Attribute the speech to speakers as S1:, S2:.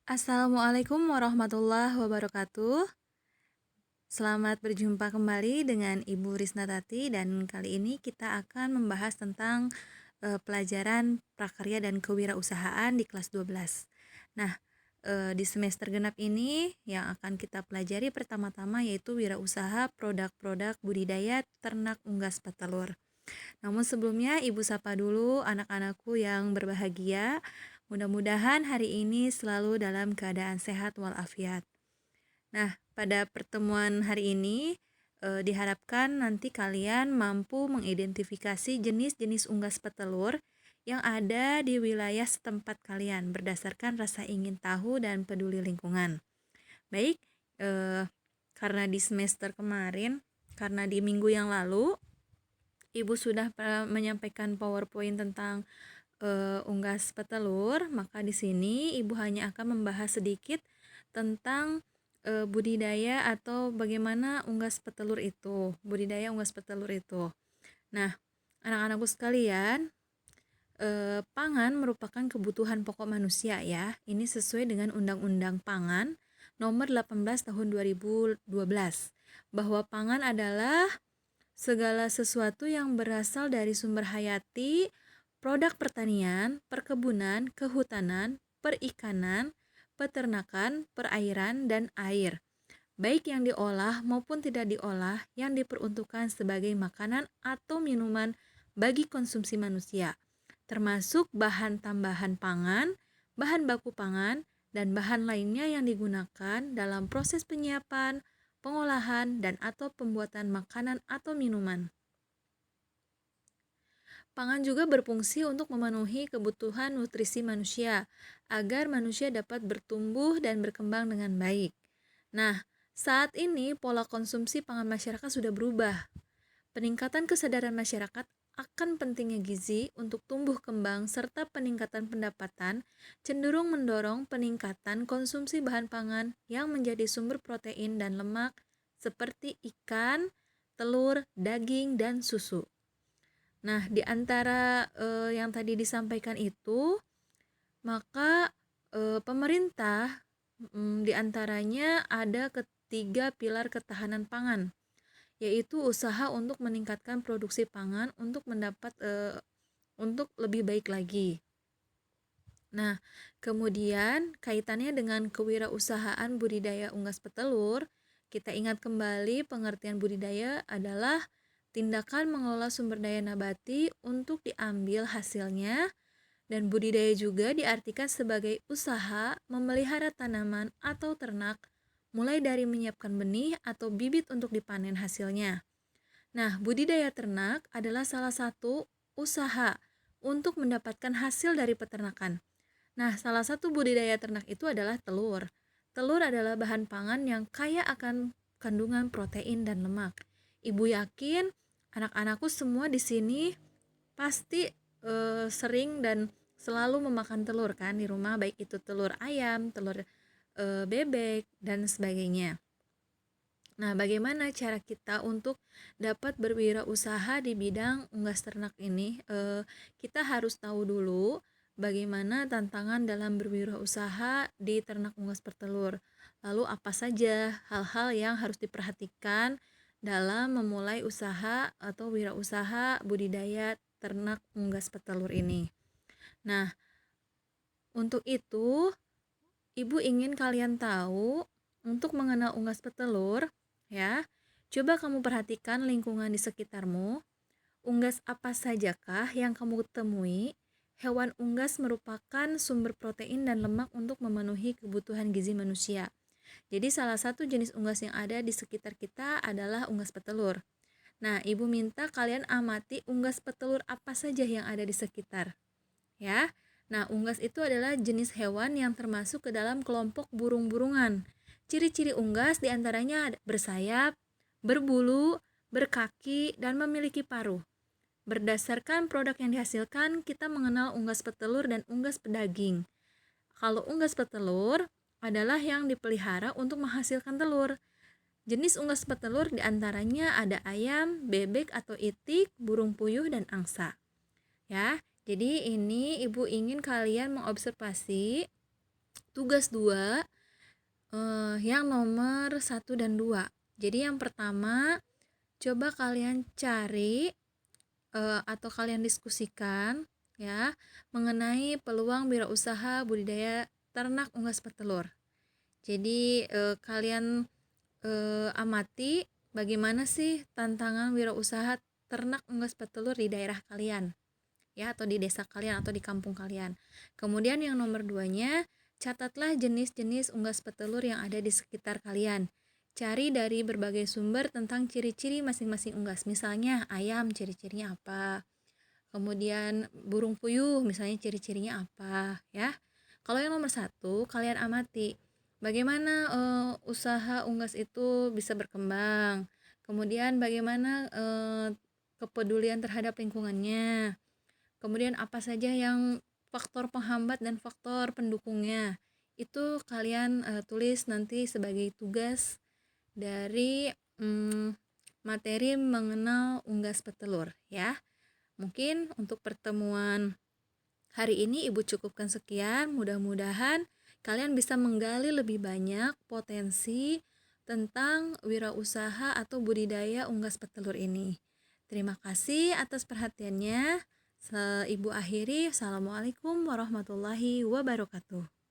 S1: Assalamualaikum warahmatullahi wabarakatuh. Selamat berjumpa kembali dengan Ibu Risnatati dan kali ini kita akan membahas tentang pelajaran prakarya dan kewirausahaan di kelas 12. Nah, di semester genap ini yang akan kita pelajari pertama-tama yaitu wirausaha produk-produk budidaya ternak unggas petelur. Namun sebelumnya Ibu sapa dulu anak-anakku yang berbahagia. Mudah-mudahan hari ini selalu dalam keadaan sehat walafiat. Nah, pada pertemuan hari ini diharapkan nanti kalian mampu mengidentifikasi jenis-jenis unggas petelur yang ada di wilayah setempat kalian berdasarkan rasa ingin tahu dan peduli lingkungan. Baik, karena di semester kemarin, karena di minggu yang lalu Ibu sudah menyampaikan PowerPoint tentang unggas petelur, maka di sini Ibu hanya akan membahas sedikit tentang budidaya atau bagaimana budidaya unggas petelur itu. Nah, anak-anakku sekalian, pangan merupakan kebutuhan pokok manusia ya. Ini sesuai dengan Undang-Undang Pangan Nomor 18 Tahun 2012 bahwa pangan adalah segala sesuatu yang berasal dari sumber hayati, produk pertanian, perkebunan, kehutanan, perikanan, peternakan, perairan, dan air, baik yang diolah maupun tidak diolah, yang diperuntukkan sebagai makanan atau minuman bagi konsumsi manusia, termasuk bahan tambahan pangan, bahan baku pangan, dan bahan lainnya yang digunakan dalam proses penyiapan, pengolahan, dan atau pembuatan makanan atau minuman. Pangan juga berfungsi untuk memenuhi kebutuhan nutrisi manusia, agar manusia dapat bertumbuh dan berkembang dengan baik. Nah, saat ini pola konsumsi pangan masyarakat sudah berubah. Peningkatan kesadaran masyarakat akan pentingnya gizi untuk tumbuh kembang serta peningkatan pendapatan cenderung mendorong peningkatan konsumsi bahan pangan yang menjadi sumber protein dan lemak seperti ikan, telur, daging, dan susu. Nah, di antara yang tadi disampaikan itu, maka pemerintah di antaranya ada ketiga pilar ketahanan pangan, yaitu usaha untuk meningkatkan produksi pangan untuk untuk lebih baik lagi. Nah, kemudian kaitannya dengan kewirausahaan budidaya unggas petelur, kita ingat kembali pengertian budidaya adalah tindakan mengelola sumber daya nabati untuk diambil hasilnya, dan budidaya juga diartikan sebagai usaha memelihara tanaman atau ternak, mulai dari menyiapkan benih atau bibit untuk dipanen hasilnya. Nah, budidaya ternak adalah salah satu usaha untuk mendapatkan hasil dari peternakan. Nah, salah satu budidaya ternak itu adalah telur. Telur adalah bahan pangan yang kaya akan kandungan protein dan lemak. Ibu yakin anak-anakku semua di sini pasti sering dan selalu memakan telur kan di rumah, baik itu telur ayam, telur bebek, dan sebagainya. Nah, bagaimana cara kita untuk dapat berwirausaha di bidang unggas ternak ini? Kita harus tahu dulu bagaimana tantangan dalam berwirausaha di ternak unggas petelur. Lalu apa saja hal-hal yang harus diperhatikan dalam memulai usaha atau wirausaha budidaya ternak unggas petelur ini. Nah, untuk itu Ibu ingin kalian tahu untuk mengenal unggas petelur, ya. Coba kamu perhatikan lingkungan di sekitarmu. Unggas apa sajakah yang kamu temui? Hewan unggas merupakan sumber protein dan lemak untuk memenuhi kebutuhan gizi manusia. Jadi salah satu jenis unggas yang ada di sekitar kita adalah unggas petelur. Nah, Ibu minta kalian amati unggas petelur apa saja yang ada di sekitar, ya. Nah, unggas itu adalah jenis hewan yang termasuk ke dalam kelompok burung-burungan. Ciri-ciri unggas diantaranya bersayap, berbulu, berkaki, dan memiliki paruh. Berdasarkan produk yang dihasilkan, kita mengenal unggas petelur dan unggas pedaging. Kalau unggas petelur adalah yang dipelihara untuk menghasilkan telur. Jenis unggas petelur diantaranya ada ayam, bebek atau itik, burung puyuh, dan angsa. Ya, jadi ini Ibu ingin kalian mengobservasi Tugas 2 yang nomor 1 dan 2. Jadi yang pertama, coba kalian cari atau kalian diskusikan ya mengenai peluang wirausaha budidaya ternak unggas petelur. Jadi kalian amati bagaimana sih tantangan wirausaha ternak unggas petelur di daerah kalian ya, atau di desa kalian atau di kampung kalian. Kemudian yang nomor 2-nya, catatlah jenis-jenis unggas petelur yang ada di sekitar kalian. Cari dari berbagai sumber tentang ciri-ciri masing-masing unggas. Misalnya ayam ciri-cirinya apa, kemudian burung puyuh misalnya ciri-cirinya apa ya. Kalau yang nomor 1, kalian amati bagaimana usaha unggas itu bisa berkembang, kemudian bagaimana kepedulian terhadap lingkungannya, kemudian apa saja yang faktor penghambat dan faktor pendukungnya. Itu kalian tulis nanti sebagai tugas dari materi mengenal unggas petelur ya. Mungkin untuk pertemuan hari ini Ibu cukupkan sekian. Mudah-mudahan kalian bisa menggali lebih banyak potensi tentang wirausaha atau budidaya unggas petelur ini. Terima kasih atas perhatiannya. Ibu akhiri, Assalamualaikum warahmatullahi wabarakatuh.